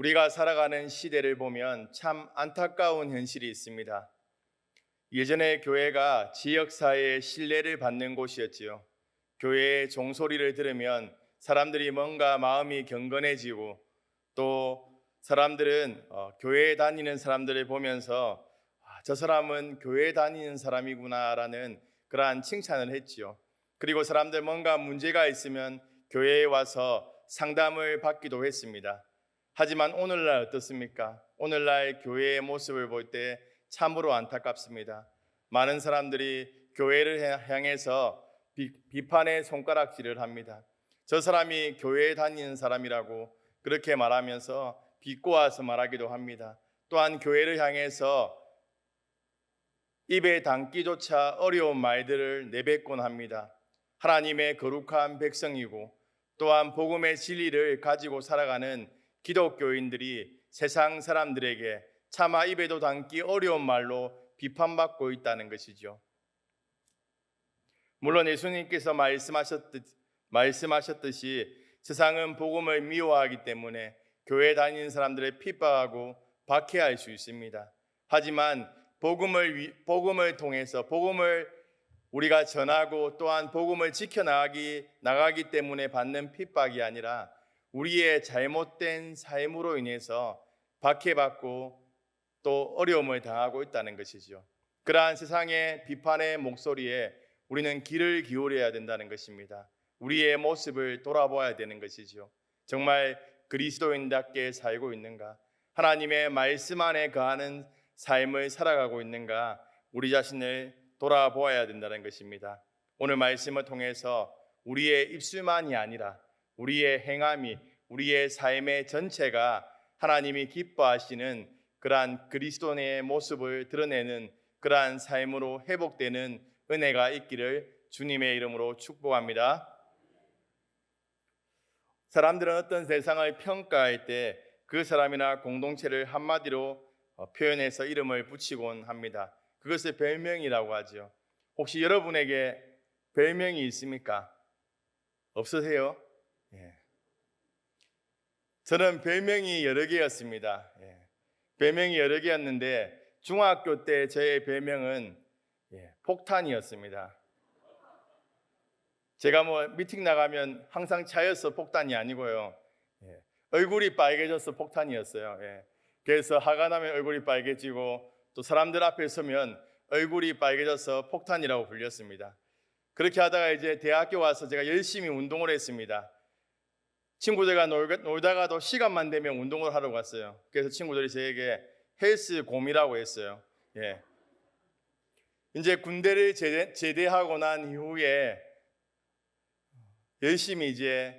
우리가 살아가는 시대를 보면 참 안타까운 현실이 있습니다. 예전에 교회가 지역사회의 신뢰를 받는 곳이었지요. 교회의 종소리를 들으면 사람들이 뭔가 마음이 경건해지고 또 사람들은 교회에 다니는 사람들을 보면서 저 사람은 교회에 다니는 사람이구나라는 그러한 칭찬을 했지요. 그리고 사람들 뭔가 문제가 있으면 교회에 와서 상담을 받기도 했습니다. 하지만 오늘날 어떻습니까? 오늘날 교회의 모습을 볼 때 참으로 안타깝습니다. 많은 사람들이 교회를 향해서 비판의 손가락질을 합니다. 저 사람이 교회에 다니는 사람이라고 그렇게 말하면서 비꼬아서 말하기도 합니다. 또한 교회를 향해서 입에 담기조차 어려운 말들을 내뱉곤 합니다. 하나님의 거룩한 백성이고 또한 복음의 진리를 가지고 살아가는 기독교인들이 세상 사람들에게 차마 입에도 담기 어려운 말로 비판받고 있다는 것이죠. 물론 예수님께서 말씀하셨듯이 세상은 복음을 미워하기 때문에 교회 다니는 사람들을 핍박하고 박해할 수 있습니다. 하지만 복음을 통해서 복음을 우리가 전하고 또한 복음을 나가기 때문에 받는 핍박이 아니라 우리의 잘못된 삶으로 인해서 박해받고 또 어려움을 당하고 있다는 것이죠. 그러한 세상의 비판의 목소리에 우리는 귀를 기울여야 된다는 것입니다. 우리의 모습을 돌아보아야 되는 것이죠. 정말 그리스도인답게 살고 있는가? 하나님의 말씀 안에 거하는 삶을 살아가고 있는가? 우리 자신을 돌아보아야 된다는 것입니다. 오늘 말씀을 통해서 우리의 입술만이 아니라 우리의 행함이 우리의 삶의 전체가 하나님이 기뻐하시는 그러한 그리스도인의 모습을 드러내는 그러한 삶으로 회복되는 은혜가 있기를 주님의 이름으로 축복합니다. 사람들은 어떤 세상을 평가할 때 그 사람이나 공동체를 한마디로 표현해서 이름을 붙이곤 합니다. 그것을 별명이라고 하죠. 혹시 여러분에게 별명이 있습니까? 없으세요? 예. 저는 별명이 여러 개였습니다. 예. 별명이 여러 개였는데 중학교 때 저의 별명은 폭탄이었습니다. 제가 미팅 나가면 항상 차여서 폭탄이 아니고요. 얼굴이 빨개져서 폭탄이었어요. 그래서 화가 나면 얼굴이 빨개지고 또 사람들 앞에 서면 얼굴이 빨개져서 폭탄이라고 불렸습니다. 그렇게 하다가 이제 대학교 와서 제가 열심히 운동을 했습니다. 친구들과 놀다가도 시간만 되면 운동을 하러 갔어요. 그래서 친구들이 저에게 헬스곰이라고 했어요. 이제 군대를 제대하고 난 이후에 열심히 이제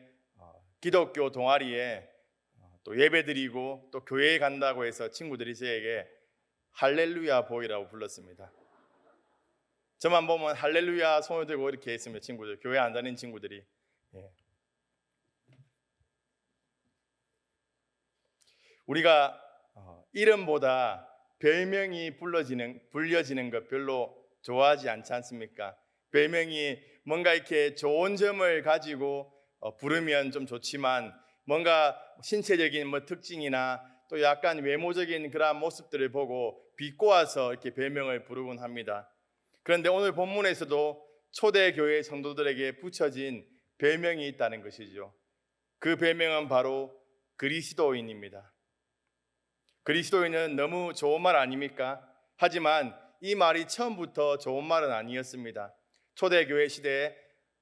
기독교 동아리에 또 예배드리고 또 교회에 간다고 해서 친구들이 저에게 할렐루야 보이라고 불렀습니다. 저만 보면 할렐루야 손을 들고 이렇게 했습니다. 친구들, 교회 안 다니는 친구들이. 우리가 이름보다 별명이 불려지는 것 별로 좋아하지 않지 않습니까? 별명이 뭔가 이렇게 좋은 점을 가지고 부르면 좀 좋지만 뭔가 신체적인 특징이나 또 약간 외모적인 그러한 모습들을 보고 비꼬아서 이렇게 별명을 부르곤 합니다. 그런데 오늘 본문에서도 초대교회 성도들에게 붙여진 별명이 있다는 것이죠. 그 별명은 바로 그리스도인입니다. 그리스도인은 너무 좋은 말 아닙니까? 하지만 이 말이 처음부터 좋은 말은 아니었습니다. 초대교회 시대에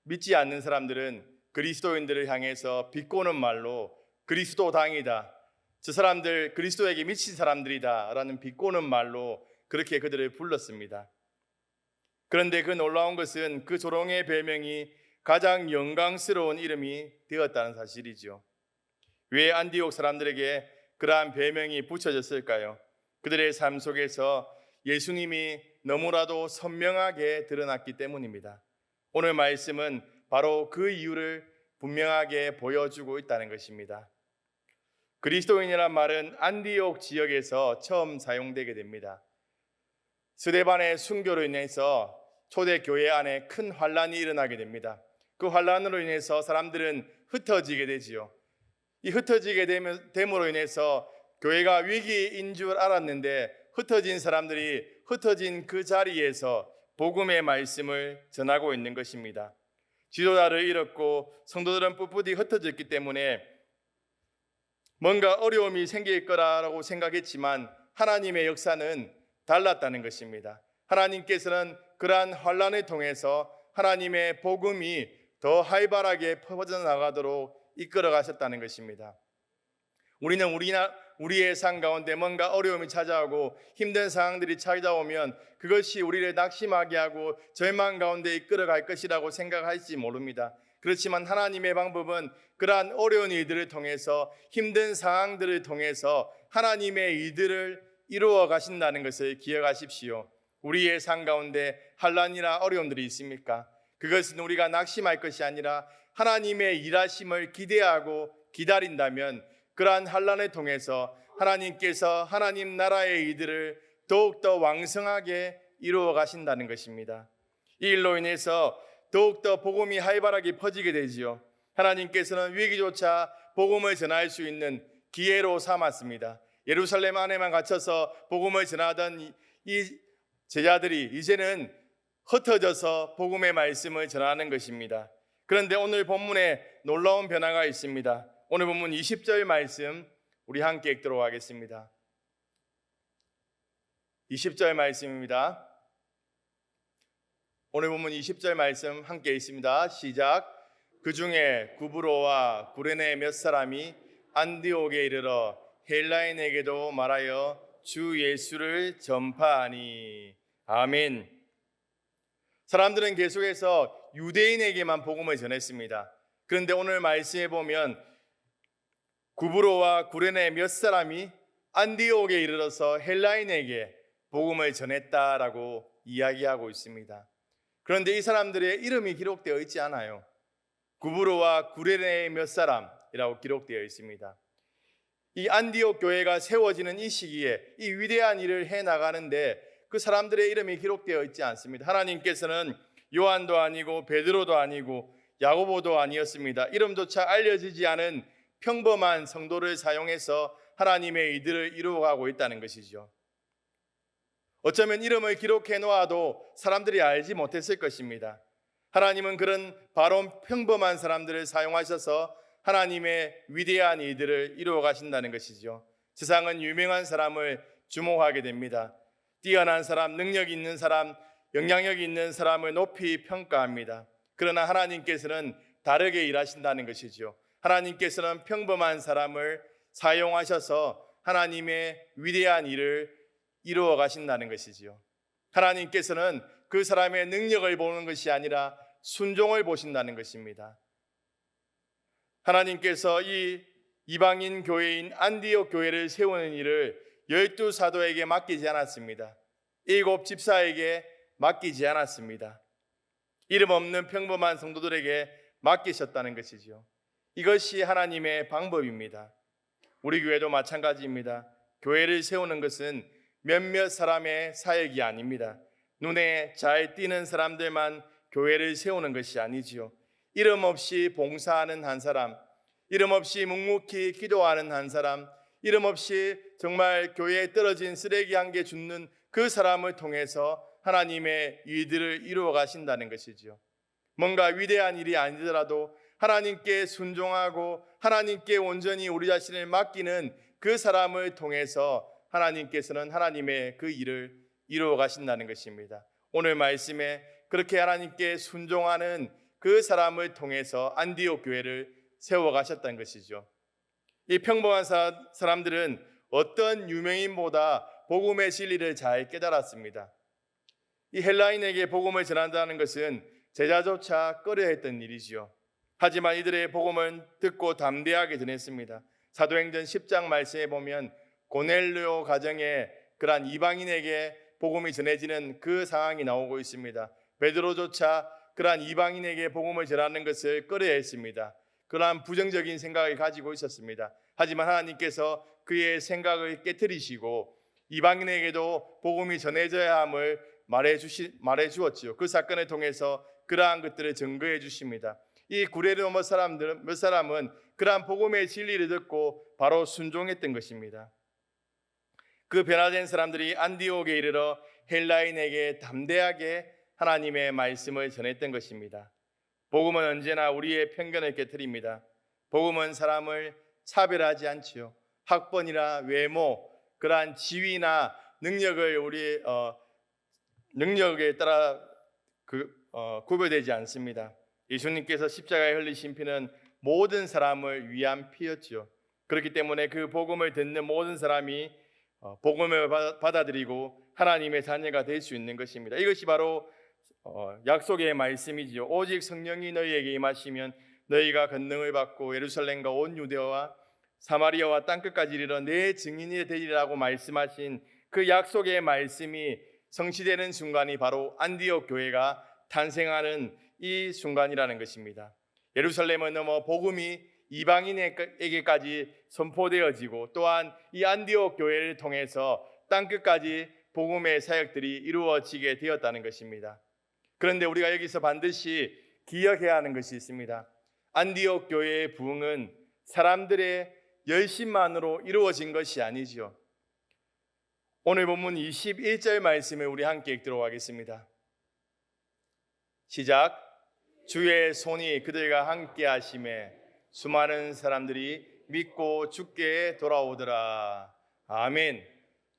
믿지 않는 사람들은 그리스도인들을 향해서 비꼬는 말로 그리스도당이다, 저 사람들 그리스도에게 미친 사람들이다 라는 비꼬는 말로 그렇게 그들을 불렀습니다. 그런데 그 놀라운 것은 그 조롱의 별명이 가장 영광스러운 이름이 되었다는 사실이죠. 왜 안디옥 사람들에게 그러한 별명이 붙여졌을까요? 그들의 삶 속에서 예수님이 너무나도 선명하게 드러났기 때문입니다. 오늘 말씀은 바로 그 이유를 분명하게 보여주고 있다는 것입니다. 그리스도인이란 말은 안디옥 지역에서 처음 사용되게 됩니다. 스데반의 순교로 인해서 초대교회 안에 큰 환란이 일어나게 됩니다. 그 환란으로 인해서 사람들은 흩어지게 되지요. 이 흩어지게 됨으로 인해서 교회가 위기인 줄 알았는데 흩어진 사람들이 흩어진 그 자리에서 복음의 말씀을 전하고 있는 것입니다. 지도자를 잃었고 성도들은 풋풋이 흩어졌기 때문에 뭔가 어려움이 생길 거라고 생각했지만 하나님의 역사는 달랐다는 것입니다. 하나님께서는 그러한 환난을 통해서 하나님의 복음이 더 활발하게 퍼져나가도록 이끌어 가셨다는 것입니다. 우리는 우리의 삶 가운데 뭔가 어려움이 찾아오고 힘든 상황들이 찾아오면 그것이 우리를 낙심하게 하고 절망 가운데 이끌어 갈 것이라고 생각할지 모릅니다. 그렇지만 하나님의 방법은 그러한 어려운 일들을 통해서 힘든 상황들을 통해서 하나님의 일들을 이루어 가신다는 것을 기억하십시오. 우리의 삶 가운데 환난이나 어려움들이 있습니까? 그것은 우리가 낙심할 것이 아니라 하나님의 일하심을 기대하고 기다린다면 그러한 환난을 통해서 하나님께서 하나님 나라의 일들을 더욱더 왕성하게 이루어 가신다는 것입니다. 이 일로 인해서 더욱더 복음이 활발하게 퍼지게 되지요. 하나님께서는 위기조차 복음을 전할 수 있는 기회로 삼았습니다. 예루살렘 안에만 갇혀서 복음을 전하던 이 제자들이 이제는 흩어져서 복음의 말씀을 전하는 것입니다. 그런데 오늘 본문에 놀라운 변화가 있습니다. 오늘 본문 20절 말씀 우리 함께 읽도록 하겠습니다. 20절 말씀입니다. 오늘 본문 20절 말씀 함께 읽습니다. 시작. 그 중에 구브로와 구레네 몇 사람이 안디옥에 이르러 헬라인에게도 말하여 주 예수를 전파하니. 아멘. 사람들은 계속해서 유대인에게만 복음을 전했습니다. 그런데 오늘 말씀에 보면 구브로와 구레네 몇 사람이 안디옥에 이르러서 헬라인에게 복음을 전했다라고 이야기하고 있습니다. 그런데 이 사람들의 이름이 기록되어 있지 않아요. 구브로와 구레네 몇 사람이라고 기록되어 있습니다. 이 안디옥 교회가 세워지는 이 시기에 이 위대한 일을 해나가는데 그 사람들의 이름이 기록되어 있지 않습니다. 하나님께서는 요한도 아니고 베드로도 아니고 야고보도 아니었습니다. 이름조차 알려지지 않은 평범한 성도를 사용해서 하나님의 일들을 이루어가고 있다는 것이죠. 어쩌면 이름을 기록해 놓아도 사람들이 알지 못했을 것입니다. 하나님은 그런 바로 평범한 사람들을 사용하셔서 하나님의 위대한 일들을 이루어 가신다는 것이죠. 세상은 유명한 사람을 주목하게 됩니다. 뛰어난 사람, 능력 있는 사람, 영향력 있는 사람을 높이 평가합니다. 그러나 하나님께서는 다르게 일하신다는 것이죠. 하나님께서는 평범한 사람을 사용하셔서 하나님의 위대한 일을 이루어 가신다는 것이지요. 하나님께서는 그 사람의 능력을 보는 것이 아니라 순종을 보신다는 것입니다. 하나님께서 이 이방인 교회인 안디옥 교회를 세우는 일을 12사도에게 맡기지 않았습니다. 7 집사에게 맡기지 않았습니다. 이름 없는 평범한 성도들에게 맡기셨다는 것이죠. 이것이 하나님의 방법입니다. 우리 교회도 마찬가지입니다. 교회를 세우는 것은 몇몇 사람의 사역이 아닙니다. 눈에 잘 띄는 사람들만 교회를 세우는 것이 아니지요. 이름 없이 봉사하는 한 사람, 이름 없이 묵묵히 기도하는 한 사람, 이름 없이 정말 교회에 떨어진 쓰레기 한 개 줍는 그 사람을 통해서 하나님의 일들을 이루어 가신다는 것이지요. 뭔가 위대한 일이 아니더라도 하나님께 순종하고 하나님께 온전히 우리 자신을 맡기는 그 사람을 통해서 하나님께서는 하나님의 그 일을 이루어 가신다는 것입니다. 오늘 말씀에 그렇게 하나님께 순종하는 그 사람을 통해서 안디옥 교회를 세워 가셨다는 것이죠. 이 평범한 사람들은 어떤 유명인보다 복음의 진리를 잘 깨달았습니다. 이 헬라인에게 복음을 전한다는 것은 제자조차 꺼려했던 일이지요. 하지만 이들의 복음은 듣고 담대하게 전했습니다. 사도행전 10장 말씀에 보면 고넬료 가정에 그러한 이방인에게 복음이 전해지는 그 상황이 나오고 있습니다. 베드로조차 그러한 이방인에게 복음을 전하는 것을 꺼려했습니다. 그러한 부정적인 생각을 가지고 있었습니다. 하지만 하나님께서 그의 생각을 깨트리시고 이방인에게도 복음이 전해져야 함을 말해 주었지요. 그 사건을 통해서 그러한 것들을 증거해 주십니다. 이 구레네 몇 사람은 그러한 복음의 진리를 듣고 바로 순종했던 것입니다. 그 변화된 사람들이 안디옥에 이르러 헬라인에게 담대하게 하나님의 말씀을 전했던 것입니다. 복음은 언제나 우리의 편견을 깨트립니다. 복음은 사람을 차별하지 않지요. 학번이나 외모, 그러한 지위나 능력을 우리 능력에 따라 구별되지 않습니다. 예수님께서 십자가에 흘리신 피는 모든 사람을 위한 피였지요. 그렇기 때문에 그 복음을 듣는 모든 사람이 복음을 받아들이고 하나님의 자녀가 될 수 있는 것입니다. 이것이 바로 약속의 말씀이지요. 오직 성령이 너희에게 임하시면 너희가 권능을 받고 예루살렘과 온 유대와 사마리아와 땅끝까지 이르러 내 증인이 되리라고 말씀하신 그 약속의 말씀이 성취되는 순간이 바로 안디옥 교회가 탄생하는 이 순간이라는 것입니다. 예루살렘을 넘어 복음이 이방인에게까지 선포되어지고 또한 이 안디옥 교회를 통해서 땅끝까지 복음의 사역들이 이루어지게 되었다는 것입니다. 그런데 우리가 여기서 반드시 기억해야 하는 것이 있습니다. 안디옥 교회의 부흥은 사람들의 열심만으로 이루어진 것이 아니지요. 오늘 본문 21절 말씀을 우리 함께 읽도록 하겠습니다. 시작. 주의 손이 그들과 함께 하심에 수많은 사람들이 믿고 주께 돌아오더라. 아멘.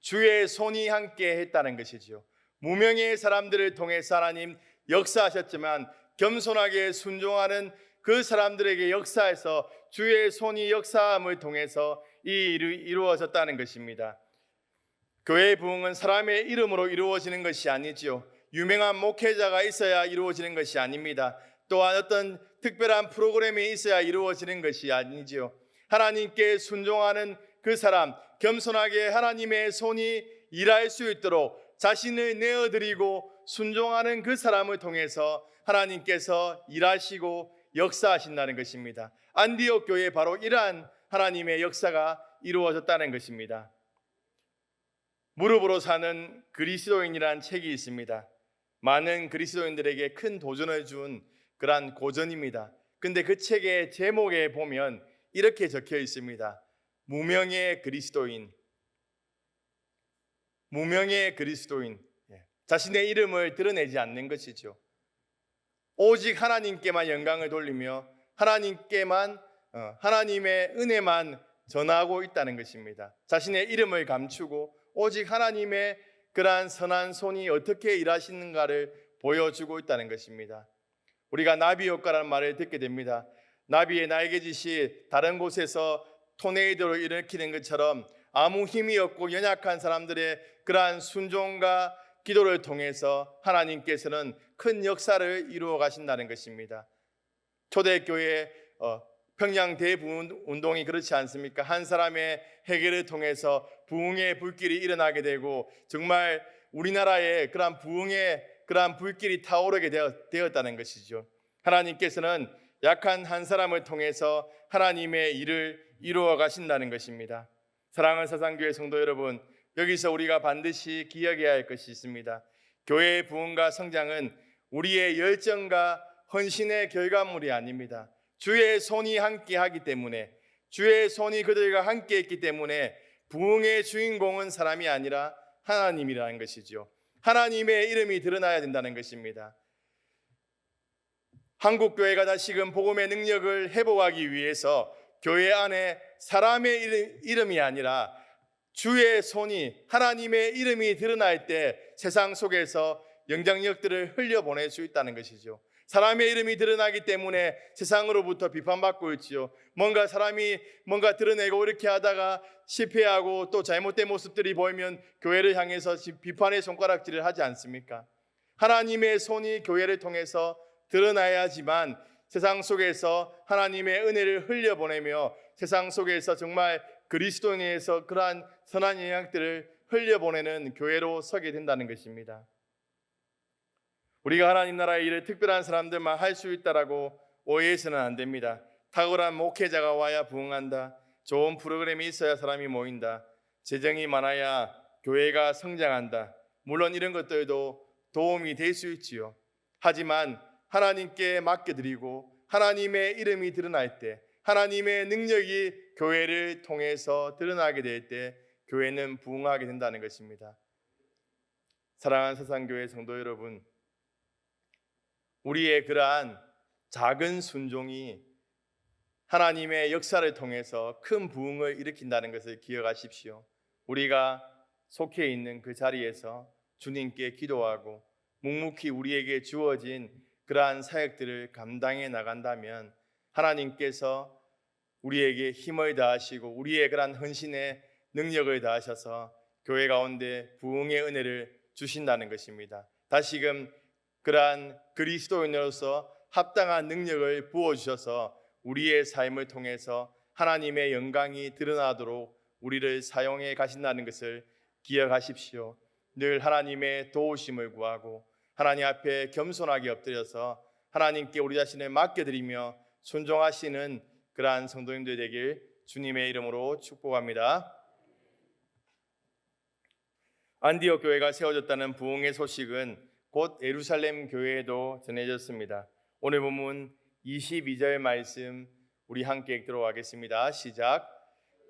주의 손이 함께 했다는 것이지요. 무명의 사람들을 통해서 하나님 역사하셨지만 겸손하게 순종하는 그 사람들에게 역사해서 주의 손이 역사함을 통해서 이 일이 이루어졌다는 것입니다. 교회의 부흥은 사람의 이름으로 이루어지는 것이 아니지요. 유명한 목회자가 있어야 이루어지는 것이 아닙니다. 또한 어떤 특별한 프로그램이 있어야 이루어지는 것이 아니지요. 하나님께 순종하는 그 사람, 겸손하게 하나님의 손이 일할 수 있도록 자신을 내어드리고 순종하는 그 사람을 통해서 하나님께서 일하시고 역사하신다는 것입니다. 안디옥 교회에 바로 이러한 하나님의 역사가 이루어졌다는 것입니다. 무릎으로 사는 그리스도인이라는 책이 있습니다. 많은 그리스도인들에게 큰 도전을 준 그러한 고전입니다. 근데 그 책의 제목에 보면 이렇게 적혀 있습니다. 무명의 그리스도인. 무명의 그리스도인. 자신의 이름을 드러내지 않는 것이죠. 오직 하나님께만 영광을 돌리며 하나님께만 하나님의 은혜만 전하고 있다는 것입니다. 자신의 이름을 감추고 오직 하나님의 그러한 선한 손이 어떻게 일하시는가를 보여주고 있다는 것입니다. 우리가 나비 효과라는 말을 듣게 됩니다. 나비의 날개짓이 다른 곳에서 토네이도를 일으키는 것처럼 아무 힘이 없고 연약한 사람들의 그러한 순종과 기도를 통해서 하나님께서는 큰 역사를 이루어 가신다는 것입니다. 초대교회 평양 대부흥 운동이 그렇지 않습니까? 한 사람의 해결을 통해서 부흥의 불길이 일어나게 되고 정말 우리나라에 그러한 부흥의 그러한 불길이 타오르게 되었다는 것이죠. 하나님께서는 약한 한 사람을 통해서 하나님의 일을 이루어 가신다는 것입니다. 사랑하는 사상교회 성도 여러분, 여기서 우리가 반드시 기억해야 할 것이 있습니다. 교회의 부흥과 성장은 우리의 열정과 헌신의 결과물이 아닙니다. 주의 손이 함께 하기 때문에, 주의 손이 그들과 함께 있기 때문에 부흥의 주인공은 사람이 아니라 하나님이라는 것이죠. 하나님의 이름이 드러나야 된다는 것입니다. 한국교회가 다시금 복음의 능력을 회복하기 위해서 교회 안에 사람의 이름이 아니라 주의 손이, 하나님의 이름이 드러날 때 세상 속에서 영향력들을 흘려보낼 수 있다는 것이죠. 사람의 이름이 드러나기 때문에 세상으로부터 비판받고 있지요. 사람이 뭔가 드러내고 이렇게 하다가 실패하고 또 잘못된 모습들이 보이면 교회를 향해서 비판의 손가락질을 하지 않습니까? 하나님의 손이 교회를 통해서 드러나야지만 세상 속에서 하나님의 은혜를 흘려보내며 세상 속에서 정말 그리스도인에서 그러한 선한 영향들을 흘려보내는 교회로 서게 된다는 것입니다. 우리가 하나님 나라의 일을 특별한 사람들만 할 수 있다라고 오해해서는 안 됩니다. 탁월한 목회자가 와야 부흥한다. 좋은 프로그램이 있어야 사람이 모인다. 재정이 많아야 교회가 성장한다. 물론 이런 것들도 도움이 될 수 있지요. 하지만 하나님께 맡겨드리고 하나님의 이름이 드러날 때, 하나님의 능력이 교회를 통해서 드러나게 될 때 교회는 부흥하게 된다는 것입니다. 사랑하는 사상교회 성도 여러분, 우리의 그러한 작은 순종이 하나님의 역사를 통해서 큰 부흥을 일으킨다는 것을 기억하십시오. 우리가 속해 있는 그 자리에서 주님께 기도하고 묵묵히 우리에게 주어진 그러한 사역들을 감당해 나간다면 하나님께서 우리에게 힘을 다하시고 우리의 그러한 헌신에 능력을 다하셔서 교회 가운데 부흥의 은혜를 주신다는 것입니다. 다시금 그러한 그리스도인으로서 합당한 능력을 부어주셔서 우리의 삶을 통해서 하나님의 영광이 드러나도록 우리를 사용해 가신다는 것을 기억하십시오. 늘 하나님의 도우심을 구하고 하나님 앞에 겸손하게 엎드려서 하나님께 우리 자신을 맡겨드리며 순종하시는 그러한 성도님들 되길 주님의 이름으로 축복합니다. 안디옥 교회가 세워졌다는 부흥의 소식은 곧 예루살렘 교회에도 전해졌습니다. 오늘 본문 22절 말씀 우리 함께 읽도록 하겠습니다. 시작.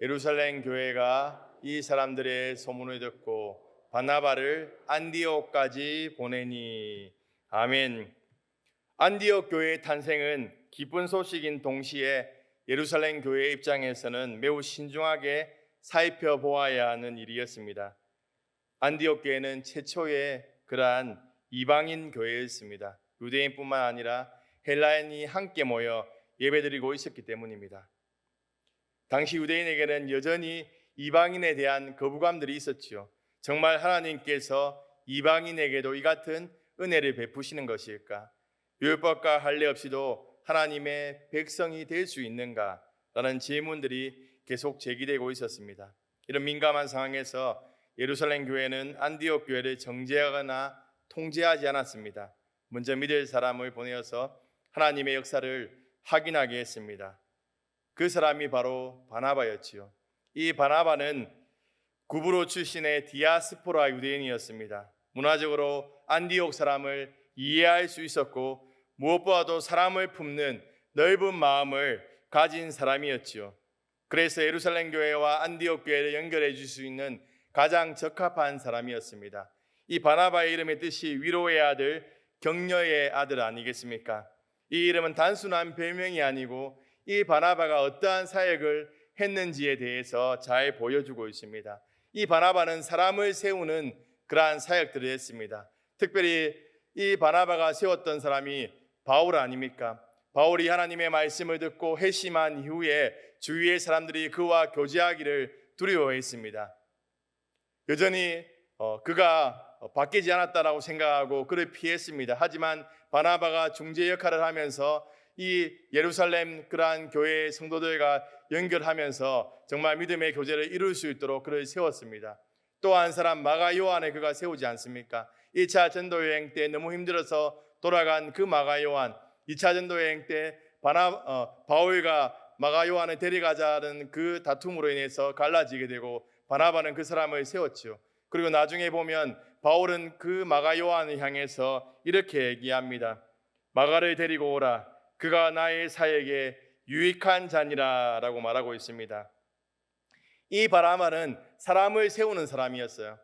예루살렘 교회가 이 사람들의 소문을 듣고 바나바를 안디옥까지 보내니. 아멘. 안디옥 교회의 탄생은 기쁜 소식인 동시에 예루살렘 교회의 입장에서는 매우 신중하게 살펴보아야 하는 일이었습니다. 안디옥 교회는 최초의 그러한 이방인 교회였습니다. 유대인뿐만 아니라 헬라인이 함께 모여 예배드리고 있었기 때문입니다. 당시 유대인에게는 여전히 이방인에 대한 거부감들이 있었지요. 정말 하나님께서 이방인에게도 이 같은 은혜를 베푸시는 것일까? 율법과 할례 없이도 하나님의 백성이 될 수 있는가? 라는 질문들이 계속 제기되고 있었습니다. 이런 민감한 상황에서 예루살렘 교회는 안디옥 교회를 정죄하거나 통제하지 않았습니다. 먼저 믿을 사람을 보내어서 하나님의 역사를 확인하게 했습니다. 그 사람이 바로 바나바였지요. 이 바나바는 구브로 출신의 디아스포라 유대인이었습니다. 문화적으로 안디옥 사람을 이해할 수 있었고 무엇보다도 사람을 품는 넓은 마음을 가진 사람이었지요. 그래서 예루살렘 교회와 안디옥 교회를 연결해 줄 수 있는 가장 적합한 사람이었습니다. 이 바나바의 이름의 뜻이 위로의 아들, 격려의 아들 아니겠습니까? 이 이름은 단순한 별명이 아니고 이 바나바가 어떠한 사역을 했는지에 대해서 잘 보여주고 있습니다. 이 바나바는 사람을 세우는 그러한 사역들을 했습니다. 특별히 이 바나바가 세웠던 사람이 바울 아닙니까? 바울이 하나님의 말씀을 듣고 회심한 이후에 주위의 사람들이 그와 교제하기를 두려워했습니다. 여전히 그가 바뀌지 않았다라고 생각하고 그를 피했습니다. 하지만 바나바가 중재 역할을 하면서 이 예루살렘 그러한 교회의 성도들과 연결하면서 정말 믿음의 교제를 이룰 수 있도록 그를 세웠습니다. 또 한 사람 마가 요한을 그가 세우지 않습니까? 1차 전도 여행 때 너무 힘들어서 돌아간 그 마가 요한, 2차 전도 여행 때 바울과 마가 요한을 데려가자는 그 다툼으로 인해서 갈라지게 되고 바나바는 그 사람을 세웠지요. 그리고 나중에 보면 바울은 그 마가 요한을 향해서 이렇게 얘기합니다. 마가를 데리고 오라. 그가 나의 사역에 유익한 자니라 라고 말하고 있습니다. 이 바나바는 사람을 세우는 사람이었어요.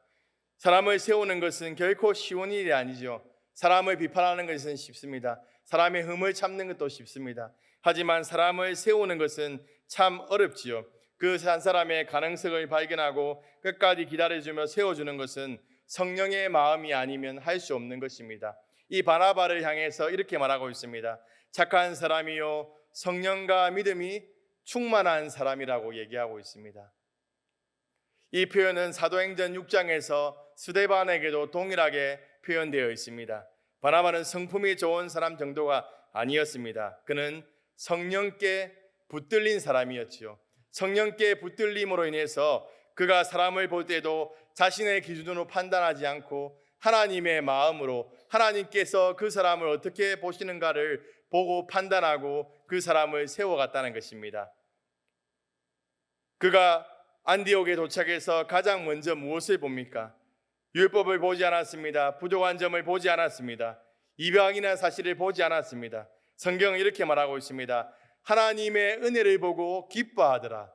사람을 세우는 것은 결코 쉬운 일이 아니죠. 사람을 비판하는 것은 쉽습니다. 사람의 흠을 참는 것도 쉽습니다. 하지만 사람을 세우는 것은 참 어렵지요. 그 한 사람의 가능성을 발견하고 끝까지 기다려주며 세워주는 것은 성령의 마음이 아니면 할 수 없는 것입니다. 이 바나바를 향해서 이렇게 말하고 있습니다. 착한 사람이요 성령과 믿음이 충만한 사람이라고 얘기하고 있습니다. 이 표현은 사도행전 6장에서 스데반에게도 동일하게 표현되어 있습니다. 바나바는 성품이 좋은 사람 정도가 아니었습니다. 그는 성령께 붙들린 사람이었지요. 성령께 붙들림으로 인해서 그가 사람을 볼 때도 자신의 기준으로 판단하지 않고 하나님의 마음으로 하나님께서 그 사람을 어떻게 보시는가를 보고 판단하고 그 사람을 세워갔다는 것입니다. 그가 안디옥에 도착해서 가장 먼저 무엇을 봅니까? 율법을 보지 않았습니다. 부족한 점을 보지 않았습니다. 이방인의 사실을 보지 않았습니다. 성경은 이렇게 말하고 있습니다. 하나님의 은혜를 보고 기뻐하더라.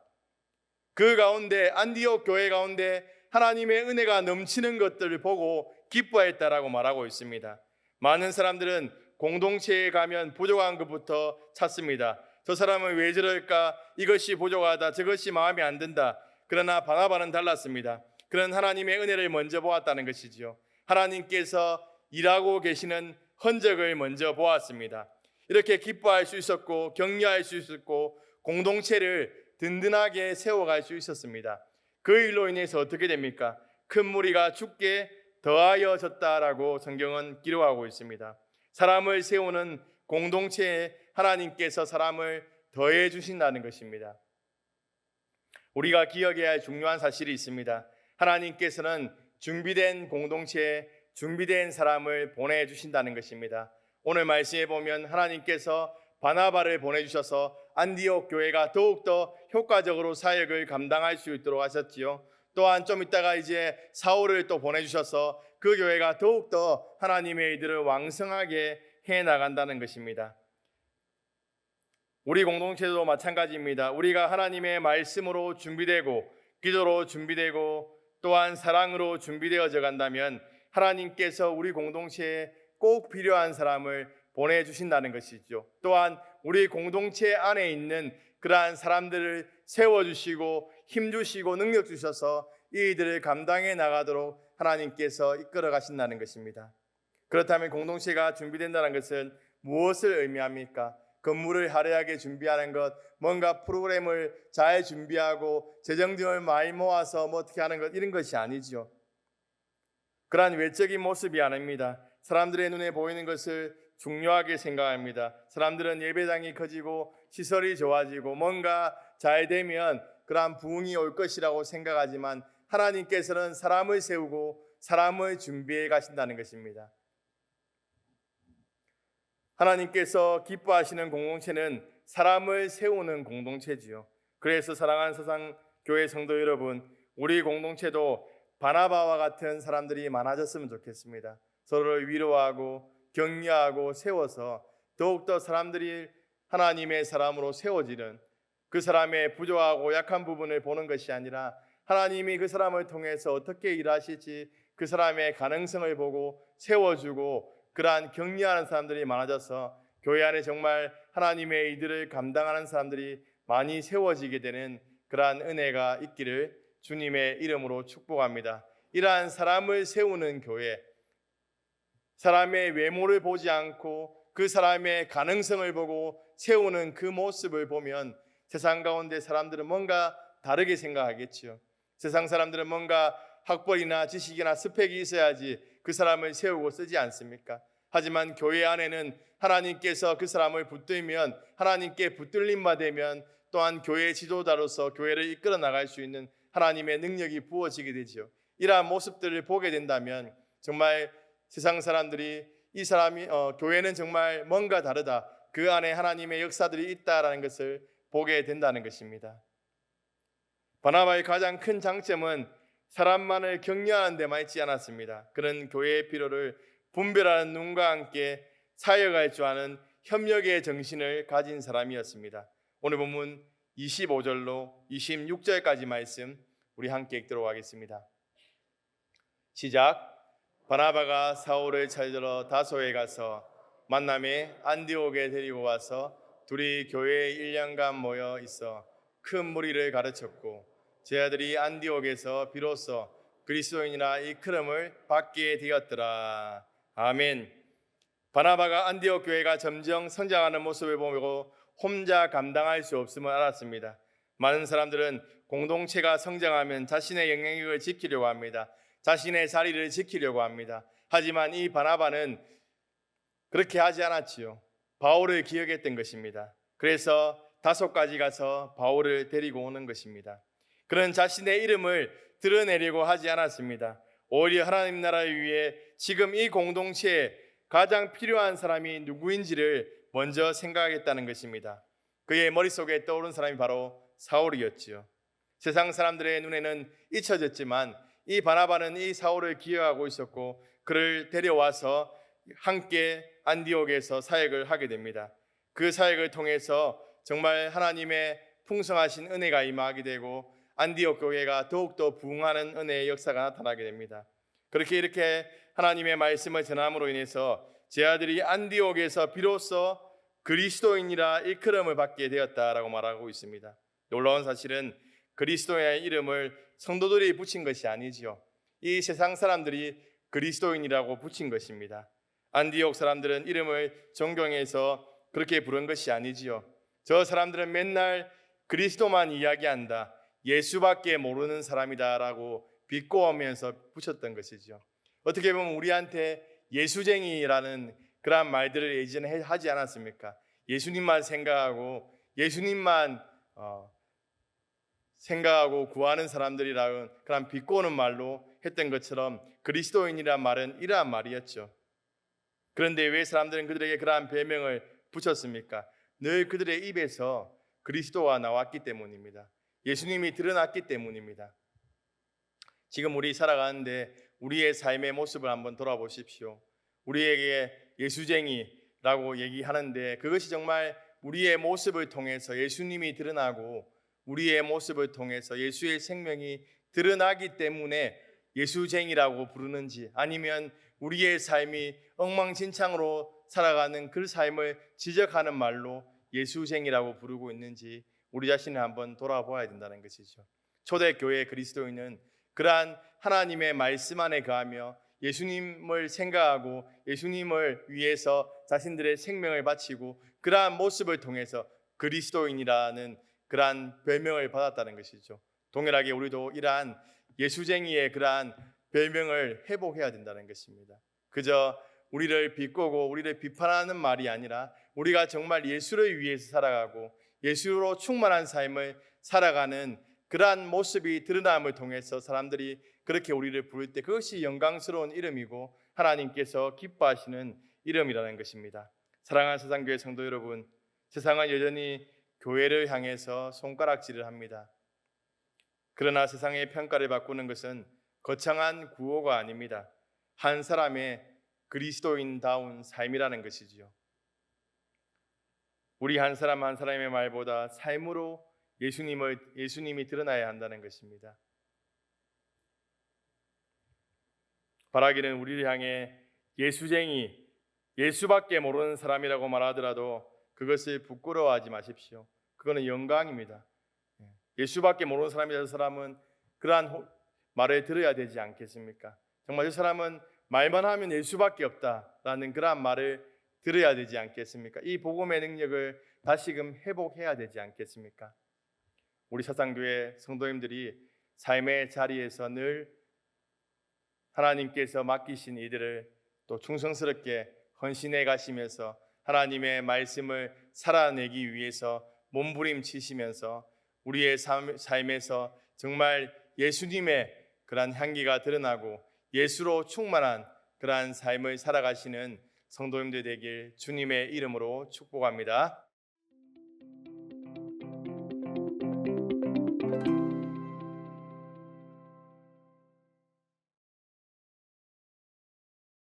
그 가운데 안디옥 교회 가운데 하나님의 은혜가 넘치는 것들을 보고 기뻐했다라고 말하고 있습니다. 많은 사람들은 공동체에 가면 부족한 것부터 찾습니다. 저 사람은 왜 저럴까? 이것이 부족하다. 저것이 마음에 안 든다. 그러나 바나바는 달랐습니다. 그런 하나님의 은혜를 먼저 보았다는 것이지요. 하나님께서 일하고 계시는 흔적을 먼저 보았습니다. 이렇게 기뻐할 수 있었고 격려할 수 있었고 공동체를 든든하게 세워갈 수 있었습니다. 그 일로 인해서 어떻게 됩니까? 큰 무리가 죽게 더하여졌다라고 성경은 기록하고 있습니다. 사람을 세우는 공동체에 하나님께서 사람을 더해 주신다는 것입니다. 우리가 기억해야 할 중요한 사실이 있습니다. 하나님께서는 준비된 공동체에 준비된 사람을 보내주신다는 것입니다. 오늘 말씀에 보면 하나님께서 바나바를 보내주셔서 안디옥 교회가 더욱더 효과적으로 사역을 감당할 수 있도록 하셨지요. 또한 좀 있다가 이제 사울을 또 보내주셔서 그 교회가 더욱더 하나님의 일들을 왕성하게 해나간다는 것입니다. 우리 공동체도 마찬가지입니다. 우리가 하나님의 말씀으로 준비되고 기도로 준비되고 또한 사랑으로 준비되어져 간다면 하나님께서 우리 공동체에 꼭 필요한 사람을 보내주신다는 것이죠. 또한 우리 공동체 안에 있는 그러한 사람들을 세워주시고 힘주시고 능력 주셔서 이들을 감당해 나가도록 하나님께서 이끌어 가신다는 것입니다. 그렇다면 공동체가 준비된다는 것은 무엇을 의미합니까? 건물을 화려하게 준비하는 것, 뭔가 프로그램을 잘 준비하고 재정 등을 많이 모아서 뭐 어떻게 하는 것, 이런 것이 아니죠. 그러한 외적인 모습이 아닙니다. 사람들의 눈에 보이는 것을 중요하게 생각합니다. 사람들은 예배당이 커지고 시설이 좋아지고 뭔가 잘 되면 그러한 부흥이 올 것이라고 생각하지만 하나님께서는 사람을 세우고 사람을 준비해 가신다는 것입니다. 하나님께서 기뻐하시는 공동체는 사람을 세우는 공동체지요. 그래서 사랑하는 서상교회 성도 여러분, 우리 공동체도 바나바와 같은 사람들이 많아졌으면 좋겠습니다. 서로를 위로하고 격려하고 세워서 더욱더 사람들이 하나님의 사람으로 세워지는, 그 사람의 부족하고 약한 부분을 보는 것이 아니라 하나님이 그 사람을 통해서 어떻게 일하실지 그 사람의 가능성을 보고 세워주고 그러한 격려하는 사람들이 많아져서 교회 안에 정말 하나님의 일들을 감당하는 사람들이 많이 세워지게 되는 그러한 은혜가 있기를 주님의 이름으로 축복합니다. 이러한 사람을 세우는 교회, 사람의 외모를 보지 않고 그 사람의 가능성을 보고 세우는 그 모습을 보면 세상 가운데 사람들은 뭔가 다르게 생각하겠죠. 세상 사람들은 뭔가 학벌이나 지식이나 스펙이 있어야지 그 사람을 세우고 쓰지 않습니까? 하지만 교회 안에는 하나님께서 그 사람을 붙들면, 하나님께 붙들림 받으면 또한 교회 지도자로서 교회를 이끌어 나갈 수 있는 하나님의 능력이 부어지게 되죠. 이러한 모습들을 보게 된다면 정말 세상 사람들이 이 사람이 교회는 정말 뭔가 다르다, 그 안에 하나님의 역사들이 있다라는 것을 보게 된다는 것입니다. 바나바의 가장 큰 장점은 사람만을 격려하는 데만 있지 않았습니다. 그는 교회의 필요를 분별하는 눈과 함께 사역할 줄 아는 협력의 정신을 가진 사람이었습니다. 오늘 본문 25절로 26절까지 말씀 우리 함께 읽도록 하겠습니다. 시작. 바나바가 사울을 찾으러 다소에 가서 만남에 안디옥에 데리고 와서 둘이 교회에 1년간 모여 있어 큰 무리를 가르쳤고 제 아들이 안디옥에서 비로소 그리스도인이라 이끌음을 받게 되었더라. 아멘. 바나바가 안디옥 교회가 점점 성장하는 모습을 보고 혼자 감당할 수 없음을 알았습니다. 많은 사람들은 공동체가 성장하면 자신의 영향력을 지키려고 합니다. 자신의 자리를 지키려고 합니다. 하지만 이 바나바는 그렇게 하지 않았지요. 바울을 기억했던 것입니다. 그래서 다소까지 가서 바울을 데리고 오는 것입니다. 그런 자신의 이름을 드러내려고 하지 않았습니다. 오히려 하나님 나라를 위해 지금 이 공동체에 가장 필요한 사람이 누구인지를 먼저 생각하겠다는 것입니다. 그의 머릿속에 떠오른 사람이 바로 사울이었지요. 세상 사람들의 눈에는 잊혀졌지만 이 바나바는 이 사울을 기억하고 있었고 그를 데려와서 함께 안디옥에서 사역을 하게 됩니다. 그 사역을 통해서 정말 하나님의 풍성하신 은혜가 임하게 되고 안디옥 교회가 더욱더 부흥하는 은혜의 역사가 나타나게 됩니다. 이렇게 하나님의 말씀을 전함으로 인해서 제 아들이 안디옥에서 비로소 그리스도인이라 일컬음을 받게 되었다라고 말하고 있습니다. 놀라운 사실은 그리스도의 이름을 성도들이 붙인 것이 아니지요. 이 세상 사람들이 그리스도인이라고 붙인 것입니다. 안디옥 사람들은 이름을 존경해서 그렇게 부른 것이 아니지요. 저 사람들은 맨날 그리스도만 이야기한다, 예수밖에 모르는 사람이다라고 비꼬으면서 붙였던 것이죠. 어떻게 보면 우리한테 예수쟁이라는 그런 말들을 예전에 하지 않았습니까? 예수님만 생각하고 예수님만 생각하고 구하는 사람들이라는 그런 비꼬는 말로 했던 것처럼 그리스도인이란 말은 이러한 말이었죠. 그런데 왜 사람들은 그들에게 그러한 별명을 붙였습니까? 늘 그들의 입에서 그리스도가 나왔기 때문입니다. 예수님이 드러났기 때문입니다. 지금 우리 살아가는데 우리의 삶의 모습을 한번 돌아보십시오. 우리에게 예수쟁이라고 얘기하는데 그것이 정말 우리의 모습을 통해서 예수님이 드러나고 우리의 모습을 통해서 예수의 생명이 드러나기 때문에 예수쟁이라고 부르는지, 아니면 우리의 삶이 엉망진창으로 살아가는 그 삶을 지적하는 말로 예수쟁이라고 부르고 있는지 우리 자신을 한번 돌아보아야 된다는 것이죠. 초대교회 그리스도인은 그러한 하나님의 말씀 안에 거하며 예수님을 생각하고 예수님을 위해서 자신들의 생명을 바치고 그러한 모습을 통해서 그리스도인이라는 그러한 별명을 받았다는 것이죠. 동일하게 우리도 이러한 예수쟁이의 그러한 별명을 회복해야 된다는 것입니다. 그저 우리를 비꼬고 우리를 비판하는 말이 아니라 우리가 정말 예수를 위해서 살아가고 예수로 충만한 삶을 살아가는 그러한 모습이 드러남을 통해서 사람들이 그렇게 우리를 부를 때 그것이 영광스러운 이름이고 하나님께서 기뻐하시는 이름이라는 것입니다. 사랑하는 세상교회 성도 여러분, 세상은 여전히 교회를 향해서 손가락질을 합니다. 그러나 세상의 평가를 바꾸는 것은 거창한 구호가 아닙니다. 한 사람의 그리스도인다운 삶이라는 것이지요. 우리 한 사람 한 사람의 말보다 삶으로 예수님이 드러나야 한다는 것입니다. 바라기는 우리를 향해 예수쟁이, 예수밖에 모르는 사람이라고 말하더라도 그것을 부끄러워하지 마십시오. 그거는 영광입니다. 예수밖에 모르는 사람이라는 사람은 그러한 말을 들어야 되지 않겠습니까? 정말 이 사람은 말만 하면 예수밖에 없다라는 그러한 말을 들어야 되지 않겠습니까? 이 복음의 능력을 다시금 회복해야 되지 않겠습니까? 우리 사상교회 성도님들이 삶의 자리에서 늘 하나님께서 맡기신 이들을 또 충성스럽게 헌신해 가시면서 하나님의 말씀을 살아내기 위해서 몸부림치시면서 우리의 삶에서 정말 예수님의 그러한 향기가 드러나고 예수로 충만한 그러한 삶을 살아가시는 성도님들 되길 주님의 이름으로 축복합니다.